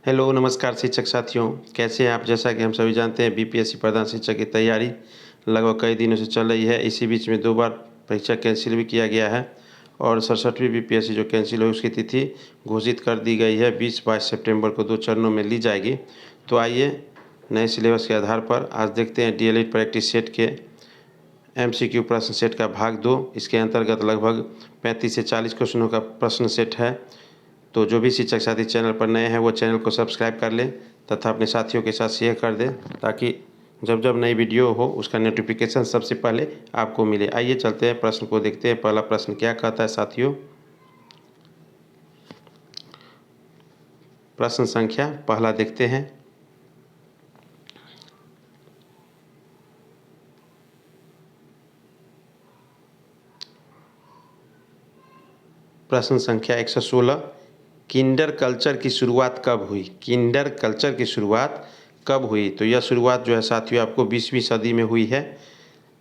Hello नमस्कार शिक्षक साथियों, कैसे हैं आप। जैसा कि हम सभी जानते हैं बीपीएससी प्रधान शिक्षक की तैयारी लगभग कई दिनों से चल रही है। इसी बीच में 2 बार परीक्षा कैंसिल भी किया गया है और 67वीं बीपीएससी जो कैंसिल हुई उसकी तिथि घोषित कर दी गई है। 20-22 सितंबर को 2 चरणों में ली जाएगी। तो आइए नए सिलेबस के आधार पर आज देखते हैं डीएलएड प्रैक्टिस सेट के एमसीक्यू प्रश्न सेट का भाग 2। इसके अंतर्गत लगभग 35 से 40 क्वेश्चनों का प्रश्न सेट है। तो जो भी शिक्षक साथी चैनल पर नए हैं वो चैनल को सब्सक्राइब कर लें तथा अपने साथियों के साथ शेयर कर दें, ताकि जब जब नई वीडियो हो उसका नोटिफिकेशन सबसे पहले आपको मिले। आइए चलते हैं प्रश्न को देखते हैं। पहला प्रश्न क्या कहता है साथियों। प्रश्न संख्या पहला देखते हैं। प्रश्न संख्या 116, किंडर कल्चर की शुरुआत कब हुई। किंडर कल्चर की शुरुआत कब हुई। तो यह शुरुआत जो है साथियों आपको 20वीं सदी में हुई है।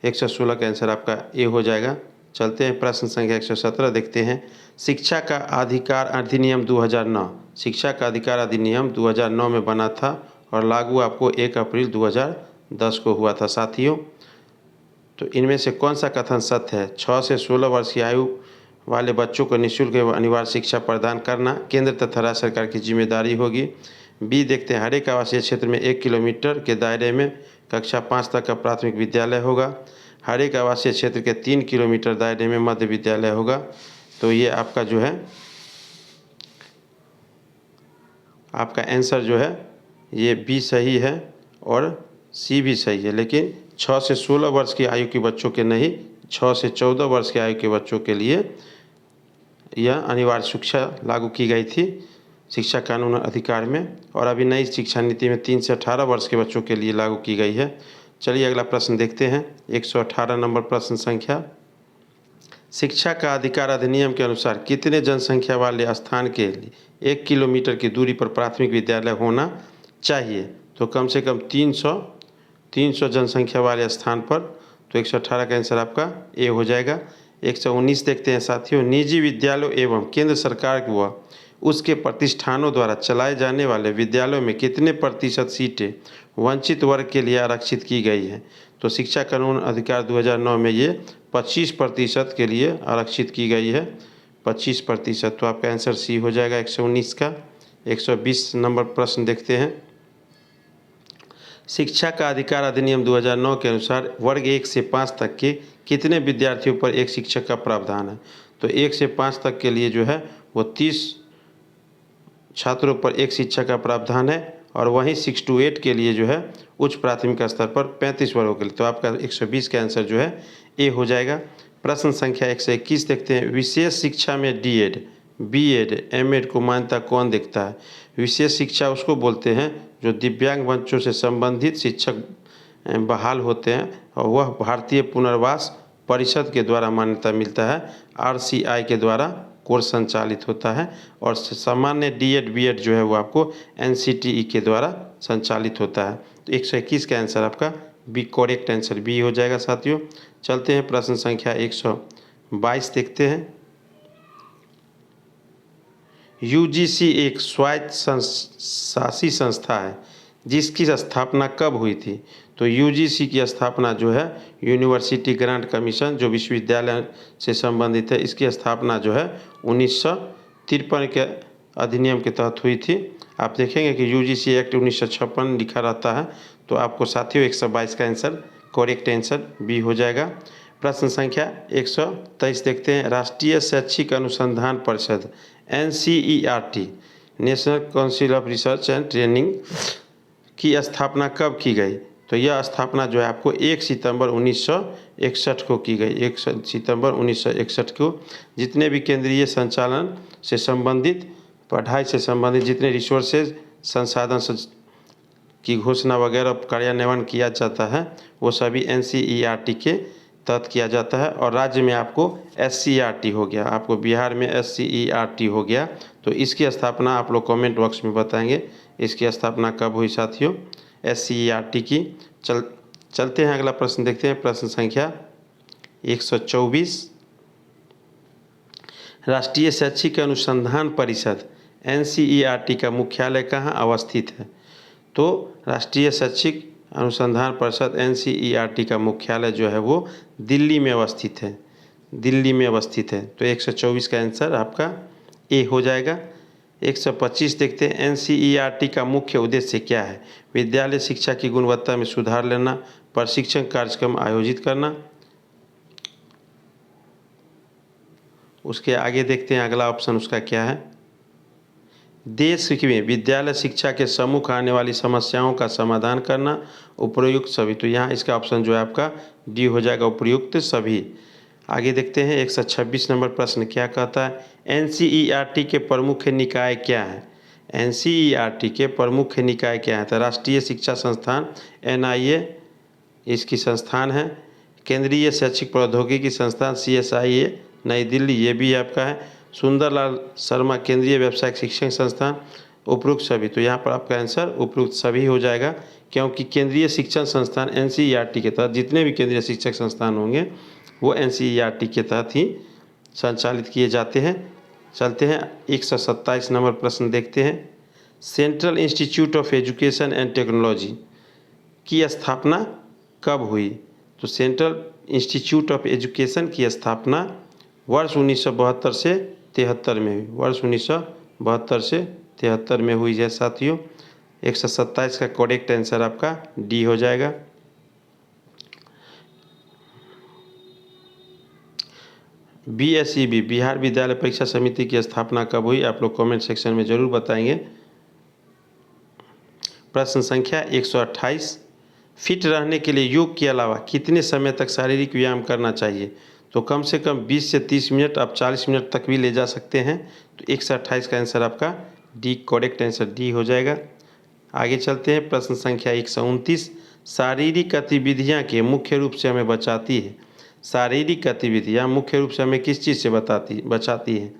116 का आंसर आपका ए हो जाएगा। चलते हैं प्रश्न संख्या 117 देखते हैं। शिक्षा का अधिकार अधिनियम 2009। शिक्षा का अधिकार अधिनियम 2009 में बना था और लागू आपको 1 अप्रैल 2010 को हुआ था साथियों। तो इनमें से कौन सा कथन सत्य है। 6 से 16 वर्ष की आयु वाले बच्चों को निःशुल्क एवं अनिवार्य शिक्षा प्रदान करना केंद्र तथा राज्य सरकार की जिम्मेदारी होगी। बी देखते हैं। हर एक आवासीय क्षेत्र में 1 किलोमीटर के दायरे में कक्षा 5 तक का प्राथमिक विद्यालय होगा। हर एक आवासीय क्षेत्र के 3 किलोमीटर दायरे में मध्य विद्यालय होगा। तो ये आपका जो है आपका आंसर जो है ये बी सही है और सी भी सही है, लेकिन 6 से 16 वर्ष की आयु के बच्चों के नहीं, 6 से 14 वर्ष की आयु के बच्चों के लिए यह अनिवार्य शिक्षा लागू की गई थी शिक्षा कानून अधिकार में, और अभी नई शिक्षा नीति में 3 से 18 वर्ष के बच्चों के लिए लागू की गई है। चलिए अगला प्रश्न देखते हैं। 118 नंबर प्रश्न संख्या। शिक्षा का अधिकार अधिनियम के अनुसार कितने जनसंख्या वाले स्थान के लिए 1 किलोमीटर की दूरी पर प्राथमिक विद्यालय होना चाहिए। तो कम से कम 300 जनसंख्या वाले स्थान पर। तो 118 का आंसर आपका ए हो जाएगा। 119 देखते हैं साथियों। निजी विद्यालयों एवं केंद्र सरकार व उसके प्रतिष्ठानों द्वारा चलाए जाने वाले विद्यालयों में कितने प्रतिशत सीटें वंचित वर्ग के लिए आरक्षित की गई हैं। तो शिक्षा कानून अधिकार 2009 में ये 25% के लिए आरक्षित की गई है। 25%। तो आपका आंसर सी हो जाएगा 119 का। 120 नंबर प्रश्न देखते हैं। शिक्षा का अधिकार अधिनियम 2009 के अनुसार वर्ग 1 से 5 तक के कितने विद्यार्थियों पर एक शिक्षक का प्रावधान है। तो 1 से 5 तक के लिए जो है वो 30 छात्रों पर एक शिक्षक का प्रावधान है, और वहीं 6 to 8 के लिए जो है उच्च प्राथमिक स्तर पर 35 वर्गों के लिए। तो आपका 120 का आंसर जो है ए हो जाएगा। प्रश्न संख्या 121 देखते हैं। विशेष शिक्षा में डीएड, बीएड, एमएड को मान्यता कौन देता है। विशेष शिक्षा उसको बोलते हैं जो दिव्यांग बच्चों से संबंधित शिक्षक बहाल होते हैं, और वह भारतीय पुनर्वास परिषद के द्वारा मान्यता मिलता है। आरसीआई के द्वारा कोर्स संचालित होता है, और सामान्य डीएड बीएड जो है वो आपको एनसीटीई के द्वारा संचालित होता है। तो 121 का आंसर आपका बी करेक्ट आंसर बी हो जाएगा साथियों। चलते हैं प्रश्न संख्या 122 देखते हैं। यूजीसी एक स्वायत्त शासी संस्था है जिसकी स्थापना कब हुई थी। तो यूजीसी की स्थापना जो है यूनिवर्सिटी ग्रांट कमीशन जो विश्वविद्यालय से संबंधित है, इसकी स्थापना जो है 1953 के अधिनियम के तहत हुई थी। आप देखेंगे कि यूजीसी एक्ट 1956 लिखा रहता है। तो आपको साथियों 122 का आंसर करेक्ट आंसर बी हो जाएगा। प्रश्न संख्या 123 देखते हैं। राष्ट्रीय शैक्षिक अनुसंधान परिषद NCERT national council of research and training की स्थापना कब की गई। तो यह स्थापना जो है आपको 1 सितंबर 1961 को की गई। 1 सितंबर 1961 को जितने भी केंद्रीय संचालन से संबंधित पढ़ाई से संबंधित जितने रिसोर्सेज संसाधन की घोषणा वगैरह कार्यान्वयन किया जाता है वो सभी NCERT के तहत किया जाता है। और राज्य में आपको SCERT हो गया, आपको बिहार में SCERT हो गया। तो इसकी स्थापना आप लोग कमेंट बॉक्स में बताएंगे इसकी स्थापना कब हुई साथियों SCERT की। चलते हैं अगला प्रश्न देखते हैं। प्रश्न संख्या 124। राष्ट्रीय शैक्षिक अनुसंधान परिषद NCERT का मुख्यालय कहाँ अवस्थित है? तो राष्ट्रीय शैक्षिक अनुसंधान परिषद NCERT का मुख्यालय जो है वो दिल्ली में अवस्थित है, दिल्ली में अवस्थित है। तो 124 का आंसर आपका ए हो जाएगा। 125 देखते हैं, NCERT का मुख्य उद्देश्य क्या है? विद्यालय शिक्षा की गुणवत्ता में सुधार लाना, प्रशिक्षण कार्यक्रम आयोजित करना। उसके आगे देखते हैं अगला ऑप्शन उसका क्या है। देश में विद्यालय शिक्षा के सम्मुख आने वाली समस्याओं का समाधान करना, उपयुक्त सभी। तो यहाँ इसका ऑप्शन जो है आपका डी हो जाएगा, उपयुक्त सभी। आगे देखते हैं 126 नंबर प्रश्न क्या कहता है? NCERT के प्रमुख निकाय क्या है? NCERT के प्रमुख निकाय क्या है? तो राष्ट्रीय शिक्षा संस्थान NIA इसकी संस्थान है, केंद्रीय शैक्षिक प्रौद्योगिकी संस्थान CSIA नई दिल्ली ये भी आपका है, सुंदरलाल शर्मा केंद्रीय व्यावसायिक शिक्षण संस्थान, उपयुक्त सभी। तो यहाँ पर आपका आंसर उपयुक्त सभी हो जाएगा, क्योंकि केंद्रीय शिक्षण संस्थान NCERT के तहत जितने भी केंद्रीय शिक्षक संस्थान होंगे वो NCERT के तहत ही संचालित किए जाते हैं। चलते हैं 127 नंबर प्रश्न देखते हैं। Central institute of education and technology की स्थापना कब हुई? तो सेंट्रल इंस्टीट्यूट ऑफ एजुकेशन की स्थापना वर्ष 1972 से 73 में हुई, वर्ष 1972 से 73 में हुई है साथियों। 127 का करेक्ट आंसर आपका डी हो जाएगा। BSEB बिहार विद्यालय परीक्षा समिति की स्थापना कब हुई? आप लोग कमेंट सेक्शन में जरूर बताएंगे। प्रश्न संख्या 128, फिट रहने के लिए योग के अलावा कितने समय तक शारीरिक व्यायाम करना चाहिए? तो कम से कम 20 से 30 मिनट, आप 40 मिनट तक भी ले जा सकते हैं। तो 128 का आंसर आपका डी, करेक्ट आंसर डी हो जाएगा। आगे चलते हैं प्रश्न संख्या 129, शारीरिक गतिविधियाँ के मुख्य रूप से हमें बचाती है। शारीरिक गतिविधियाँ मुख्य रूप से हमें किस चीज़ से बचाती है?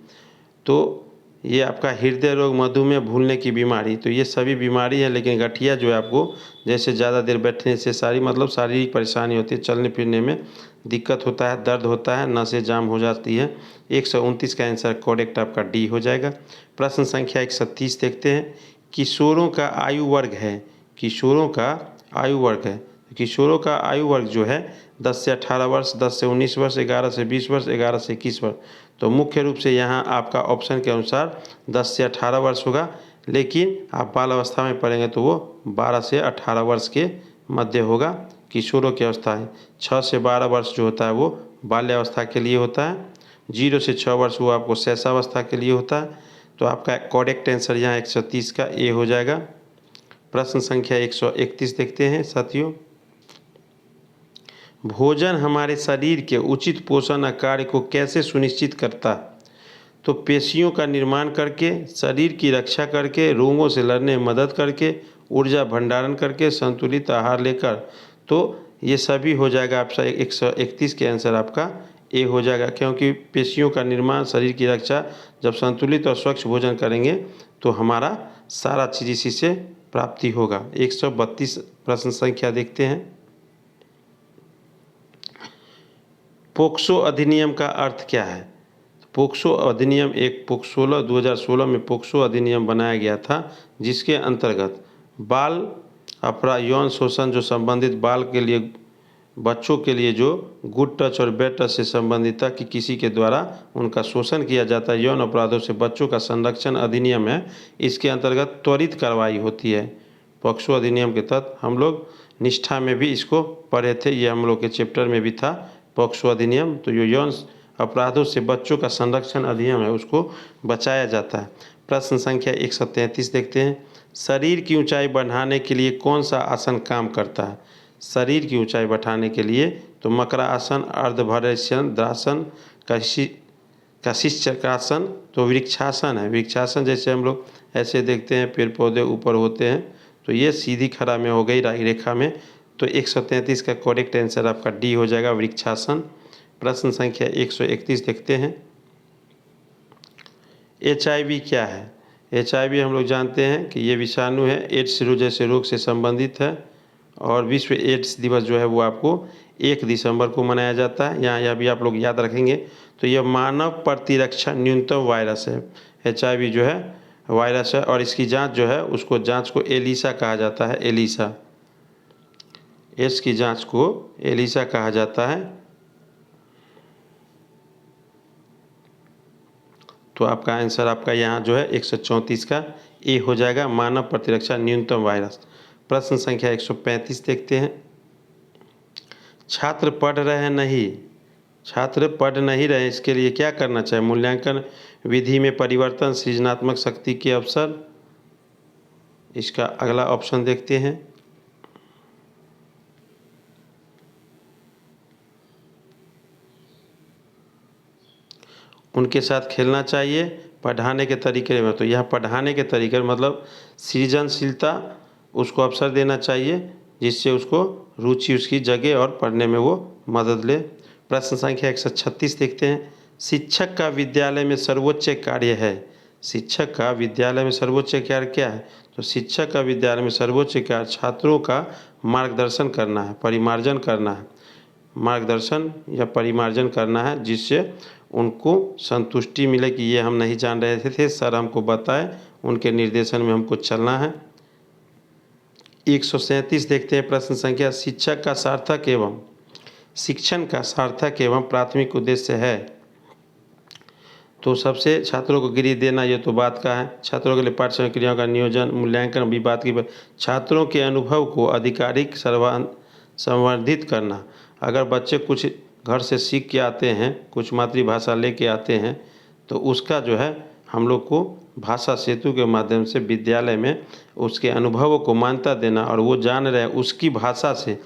तो ये आपका हृदय रोग, मधुमेह, भूलने की बीमारी, तो ये सभी बीमारी है। लेकिन गठिया जो है आपको जैसे ज़्यादा देर बैठने से शारीरिक परेशानी होती है, चलने फिरने में दिक्कत होता है, दर्द होता है, नसें जाम हो जाती है। 129 का आंसर करेक्ट आपका डी हो जाएगा। प्रश्न संख्या 130 देखते हैं, किशोरों का आयु वर्ग है, किशोरों का आयु वर्ग है। किशोरों का आयु वर्ग जो है 10 से 18 वर्ष, 10 से 19 वर्ष, 11 से 20 वर्ष, 11 से 21 वर्ष। तो मुख्य रूप से यहाँ आपका ऑप्शन के अनुसार 10 से 18 वर्ष होगा, लेकिन आप बाल अवस्था में पढ़ेंगे तो वो 12 से 18 वर्ष के मध्य होगा। किशोरों की अवस्था है 6 से 12 वर्ष जो होता है वो बाल्यावस्था के लिए होता है, 0 से 6 वर्ष वो आपको शैशवावस्था के लिए होता है। तो आपका करेक्ट आंसर यहाँ 130 का ए हो जाएगा। प्रश्न संख्या 131 देखते हैं साथियों, भोजन हमारे शरीर के उचित पोषण कार्य को कैसे सुनिश्चित करता है? तो पेशियों का निर्माण करके, शरीर की रक्षा करके, रोगों से लड़ने में मदद करके, ऊर्जा भंडारण करके, संतुलित आहार लेकर। तो ये सभी हो जाएगा आपका 131 के आंसर आपका ए हो जाएगा, क्योंकि पेशियों का निर्माण, शरीर की रक्षा, जब संतुलित और स्वच्छ भोजन करेंगे तो हमारा सारा चीज़ इसी से प्राप्ति होगा। 132 प्रश्न संख्या देखते हैं, पोक्सो अधिनियम का अर्थ क्या है? पोक्सो अधिनियम एक 2016 में पोक्सो अधिनियम बनाया गया था, जिसके अंतर्गत बाल अपराध, यौन शोषण जो संबंधित बाल के लिए, बच्चों के लिए जो गुड टच और बैड टच से संबंधित था कि किसी के द्वारा उनका शोषण किया जाता है, यौन अपराधों से बच्चों का संरक्षण अधिनियम है। इसके अंतर्गत त्वरित कार्रवाई होती है। पोक्सो अधिनियम के तहत हम लोग निष्ठा में भी इसको पढ़े थे, ये हम लोग के चैप्टर में भी था पोक्सो अधिनियम। तो जो यौन अपराधों से बच्चों का संरक्षण अधिनियम है उसको बचाया जाता है। प्रश्न संख्या 133 देखते हैं, शरीर की ऊंचाई बढ़ाने के लिए कौन सा आसन काम करता है? शरीर की ऊंचाई बढ़ाने के लिए तो मकरा आसन, अर्धभ्रासन, द्रासन, कशिश चक्रासन, तो वृक्षासन है। वृक्षासन जैसे हम लोग ऐसे देखते हैं पेड़ पौधे ऊपर होते हैं, तो ये सीधी खड़ा में हो गई रेखा में। तो 133 का करेक्ट आंसर आपका डी हो जाएगा, वृक्षासन। प्रश्न संख्या 131 देखते हैं, HIV क्या है? HIV हम लोग जानते हैं कि ये विषाणु है, एड्स जैसे रोग से संबंधित है। और विश्व एड्स दिवस जो है वो आपको 1 दिसंबर को मनाया जाता है। यहाँ यह भी आप लोग याद रखेंगे। तो यह मानव प्रतिरक्षा न्यूनतम वायरस है। HIV जो है वायरस है, और इसकी जांच जो है उसको जांच को एलिसा कहा जाता है। एलिसा, एड्स की जांच को एलिसा कहा जाता है। तो आपका आंसर आपका यहाँ जो है 134 का ए हो जाएगा, मानव प्रतिरक्षा न्यूनतम वायरस। प्रश्न संख्या 135 देखते हैं। छात्र पढ़ रहे नहीं, छात्र पढ़ नहीं रहे, इसके लिए क्या करना चाहिए? मूल्यांकन विधि में परिवर्तन, सृजनात्मक शक्ति के अवसर। इसका अगला ऑप्शन देखते हैं। उनके साथ खेलना चाहिए, पढ़ाने के तरीके में। तो यह पढ़ाने के तरीके मतलब सृजनशीलता, उसको अवसर देना चाहिए जिससे उसको रुचि उसकी जगे और पढ़ने में वो मदद ले। प्रश्न संख्या 136 देखते हैं। शिक्षक का विद्यालय में सर्वोच्च कार्य है। शिक्षक का विद्यालय में सर्वोच्च कार्य क्या है? तो शिक्षक का विद्यालय में सर्वोच्च कार्य छात्रों का मार्गदर्शन करना है, परिमार्जन करना है। मार्गदर्शन या परिमार्जन करना है जिससे उनको संतुष्टि मिले कि ये हम नहीं जान रहे थे, सर हमको बताए, उनके निर्देशन में हमको चलना है। 137 देखते हैं प्रश्न संख्या। शिक्षक का सार्थक एवं शिक्षण का सार्थक एवं प्राथमिक उद्देश्य है। तो सबसे छात्रों को गिरी देना, ये तो बात का है। छात्रों के लिए पाठ्य क्रियाओं का नियोजन, मूल्यांकन भी बात की। छात्रों के अनुभव को आधिकारिक संवर्धित करना। अगर बच्चे कुछ घर से सीख के आते हैं, कुछ मातृभाषा लेके आते हैं, तो उसका जो है हम लोग को भाषा सेतु के माध्यम से विद्यालय में उसके अनुभवों को मान्यता देना, और वो जान रहे उसकी भाषा से,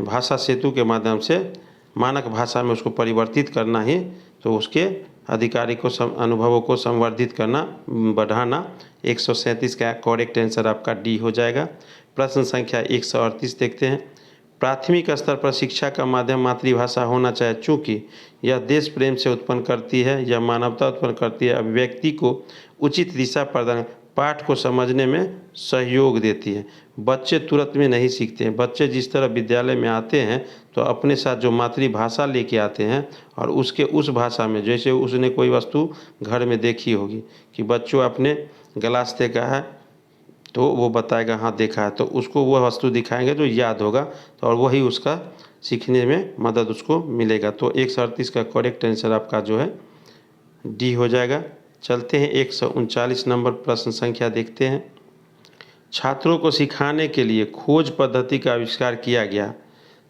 भाषा सेतु के माध्यम से मानक भाषा में उसको परिवर्तित करना ही तो उसके अधिकारी को अनुभवों को संवर्धित करना, बढ़ाना। 137 का करेक्ट आंसर आपका डी हो जाएगा। प्रश्न संख्या 138 देखते हैं। प्राथमिक स्तर पर शिक्षा का माध्यम मातृभाषा होना चाहिए, चूँकि यह देश प्रेम से उत्पन्न करती है, यह मानवता उत्पन्न करती है, व्यक्ति को उचित दिशा प्रदान, पाठ को समझने में सहयोग देती है। बच्चे तुरंत में नहीं सीखते हैं। बच्चे जिस तरह विद्यालय में आते हैं तो अपने साथ जो मातृभाषा लेके आते हैं, और उसके उस भाषा में, जैसे उसने कोई वस्तु घर में देखी होगी कि बच्चों अपने गिलास देखा है, तो वो बताएगा हाँ देखा है, तो उसको वह वस्तु दिखाएंगे जो याद होगा, तो और वही उसका सीखने में मदद उसको मिलेगा। तो 138 का करेक्ट आंसर आपका जो है डी हो जाएगा। चलते हैं 139 नंबर प्रश्न संख्या देखते हैं। छात्रों को सिखाने के लिए खोज पद्धति का आविष्कार किया गया।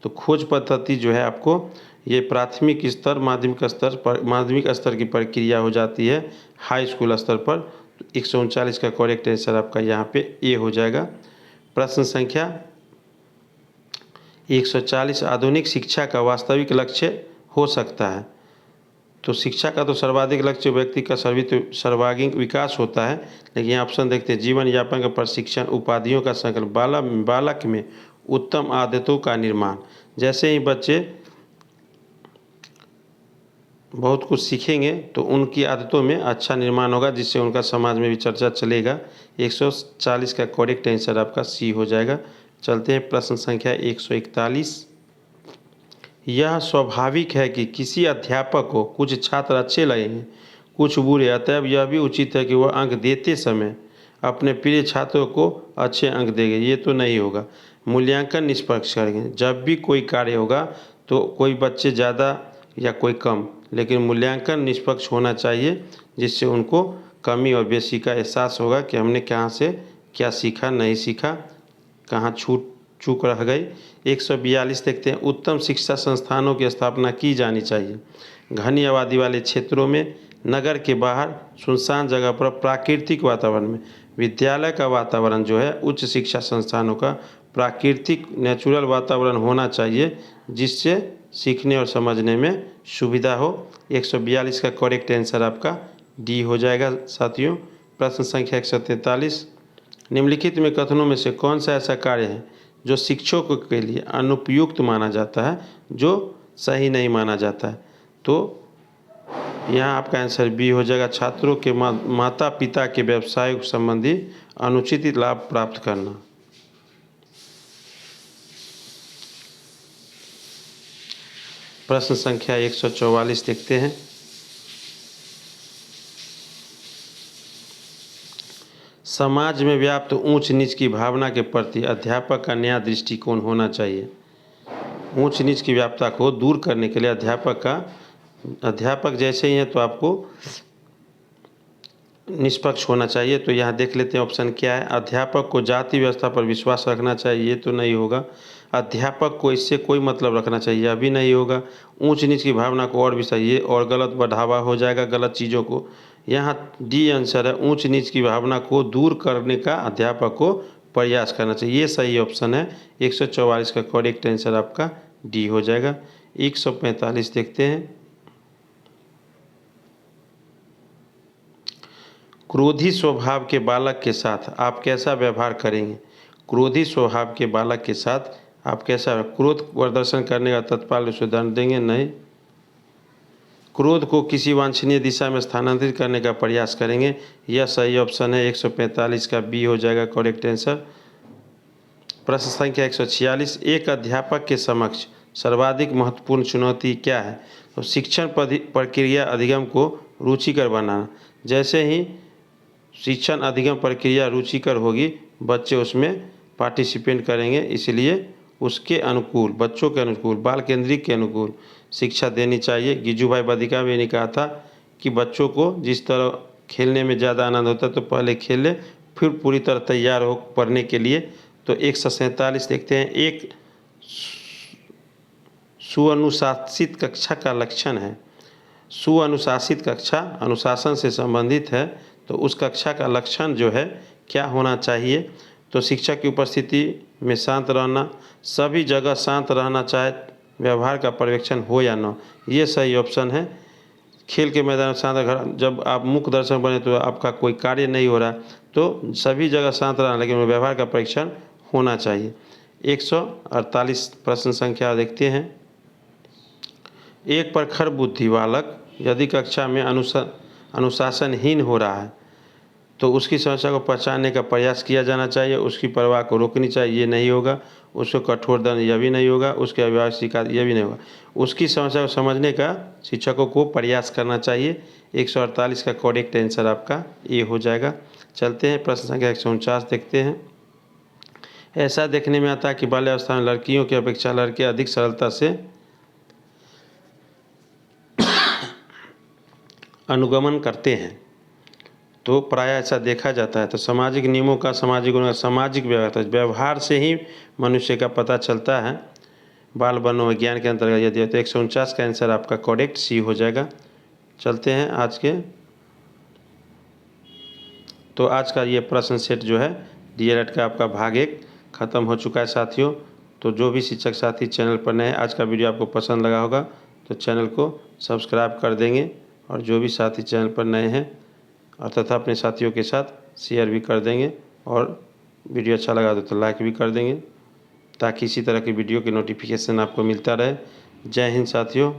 तो खोज पद्धति जो है आपको ये प्राथमिक स्तर, माध्यमिक स्तर की प्रक्रिया हो जाती है, हाई स्कूल स्तर पर। 139 का करेक्ट आंसर आपका यहाँ पे ए हो जाएगा। प्रश्न संख्या 140। आधुनिक शिक्षा का वास्तविक लक्ष्य हो सकता है। तो शिक्षा का तो सर्वाधिक लक्ष्य व्यक्ति का सर्वांगीण विकास होता है, लेकिन यहाँ ऑप्शन देखते हैं। जीवन यापन का प्रशिक्षण, उपाधियों का संकल्प, बालक में उत्तम आदतों का निर्माण। जैसे ही बच्चे बहुत कुछ सीखेंगे तो उनकी आदतों में अच्छा निर्माण होगा, जिससे उनका समाज में भी चर्चा चलेगा। 140 का करेक्ट आंसर आपका सी हो जाएगा। चलते हैं प्रश्न संख्या 141। यह स्वाभाविक है कि किसी अध्यापक को कुछ छात्र अच्छे लगेंगे, कुछ बुरे, अतएव यह भी उचित है कि वह अंक देते समय अपने प्रिय छात्रों को अच्छे अंक देंगे। ये तो नहीं होगा। मूल्यांकन निष्पक्ष करेंगे। जब भी कोई कार्य होगा तो कोई बच्चे ज़्यादा या कोई कम, लेकिन मूल्यांकन निष्पक्ष होना चाहिए, जिससे उनको कमी और बेसी का एहसास होगा कि हमने कहाँ से क्या सीखा, नहीं सीखा, कहाँ चूक रह गई। 142 देखते हैं। उत्तम शिक्षा संस्थानों की स्थापना की जानी चाहिए। घनी आबादी वाले क्षेत्रों में, नगर के बाहर, सुनसान जगह पर, प्राकृतिक वातावरण में। विद्यालय का वातावरण जो है, उच्च शिक्षा संस्थानों का प्राकृतिक नेचुरल वातावरण होना चाहिए, जिससे सीखने और समझने में सुविधा हो। 142 का करेक्ट आंसर आपका डी हो जाएगा साथियों। प्रश्न संख्या 143। निम्नलिखित में कथनों में से कौन सा ऐसा कार्य है जो शिक्षकों के लिए अनुपयुक्त माना जाता है, जो सही नहीं माना जाता है? तो यहाँ आपका आंसर बी हो जाएगा। छात्रों के माता पिता के व्यवसाय संबंधी अनुचित लाभ प्राप्त करना। प्रश्न संख्या 144 देखते हैं। समाज में व्याप्त ऊंच नीच की भावना के प्रति अध्यापक का नया दृष्टिकोण होना चाहिए। ऊंच नीच की व्याप्तता को दूर करने के लिए अध्यापक जैसे ही हैं तो आपको निष्पक्ष होना चाहिए। तो यहाँ देख लेते हैं ऑप्शन क्या है। अध्यापक को जाति व्यवस्था पर विश्वास रखना चाहिए, ये तो नहीं होगा। अध्यापक को इससे कोई मतलब रखना चाहिए, अभी नहीं होगा। ऊंच नीच की भावना को और भी सही है और गलत बढ़ावा हो जाएगा गलत चीज़ों को। यहाँ डी आंसर है, ऊंच नीच की भावना को दूर करने का अध्यापक को प्रयास करना चाहिए, ये सही ऑप्शन है। 144 का करेक्ट आंसर आपका डी हो जाएगा। 145 देखते हैं। क्रोधी स्वभाव के बालक के साथ आप कैसा व्यवहार करेंगे। क्रोधी स्वभाव के बालक के साथ आप कैसा क्रोध प्रदर्शन करने का तत्काल उसे दंड देंगे, नहीं। क्रोध को किसी वांछनीय दिशा में स्थानांतरित करने का प्रयास करेंगे, यह सही ऑप्शन है। 145 का बी हो जाएगा करेक्ट आंसर। प्रश्न संख्या 146, एक अध्यापक के समक्ष सर्वाधिक महत्वपूर्ण चुनौती क्या है। तो शिक्षण प्रक्रिया अधिगम को रुचिकर बनाना। जैसे ही शिक्षण अधिगम प्रक्रिया रुचिकर होगी, बच्चे उसमें पार्टिसिपेट करेंगे, इसलिए उसके अनुकूल, बच्चों के अनुकूल, बाल केंद्रित के अनुकूल शिक्षा देनी चाहिए। गिजू भाई बदिका भी ने कहा था कि बच्चों को जिस तरह खेलने में ज़्यादा आनंद होता है तो पहले खेले, फिर पूरी तरह तैयार हो पढ़ने के लिए। तो 147 देखते हैं। एक सुअनुशासित कक्षा का लक्षण है। सुअनुशासित कक्षा अनुशासन से संबंधित है, तो उस कक्षा का लक्षण जो है क्या होना चाहिए। तो शिक्षक की उपस्थिति में शांत रहना, सभी जगह शांत रहना, चाहे व्यवहार का पर्यवेक्षण हो या न, ये सही ऑप्शन है। खेल के मैदान में शांत, घर जब आप मुख्य दर्शक बने तो आपका कोई कार्य नहीं हो रहा, तो सभी जगह शांत रहना, लेकिन व्यवहार का परीक्षण होना चाहिए। 148 प्रश्न संख्या देखते हैं। एक प्रखर बुद्धि बालक यदि कक्षा में अनुशासनहीन हो रहा है तो उसकी समस्या को पहचानने का प्रयास किया जाना चाहिए, उसकी परवाह को रोकनी चाहिए, ये नहीं होगा। उसको कठोर दंड, यह भी नहीं होगा। उसके अभिभावक शिकायत, यह भी नहीं होगा। उसकी समस्या को समझने का शिक्षकों को प्रयास करना चाहिए। 148 का करेक्ट आंसर आपका ए हो जाएगा। चलते हैं प्रश्न संख्या 149 देखते हैं। ऐसा देखने में आता है कि बाल्यावस्था में लड़कियों की अपेक्षा लड़के अधिक सरलता से अनुगमन करते हैं, तो प्राय ऐसा देखा जाता है। तो सामाजिक नियमों का, सामाजिक व्यवहार से ही मनुष्य का पता चलता है। बाल मनोविज्ञान के अंतर्गत यदि है तो 149 का आंसर आपका करेक्ट सी हो जाएगा। चलते हैं आज के, तो आज का ये प्रश्न सेट जो है डीएलएड का आपका भाग 1 ख़त्म हो चुका है साथियों। तो जो भी शिक्षक साथी चैनल पर नए, आज का वीडियो आपको पसंद लगा होगा तो चैनल को सब्सक्राइब कर देंगे, और जो भी साथी चैनल पर नए हैं और तथा अपने साथियों के साथ शेयर भी कर देंगे, और वीडियो अच्छा लगा तो लाइक भी कर देंगे, ताकि इसी तरह की वीडियो की नोटिफिकेशन आपको मिलता रहे। जय हिंद साथियों।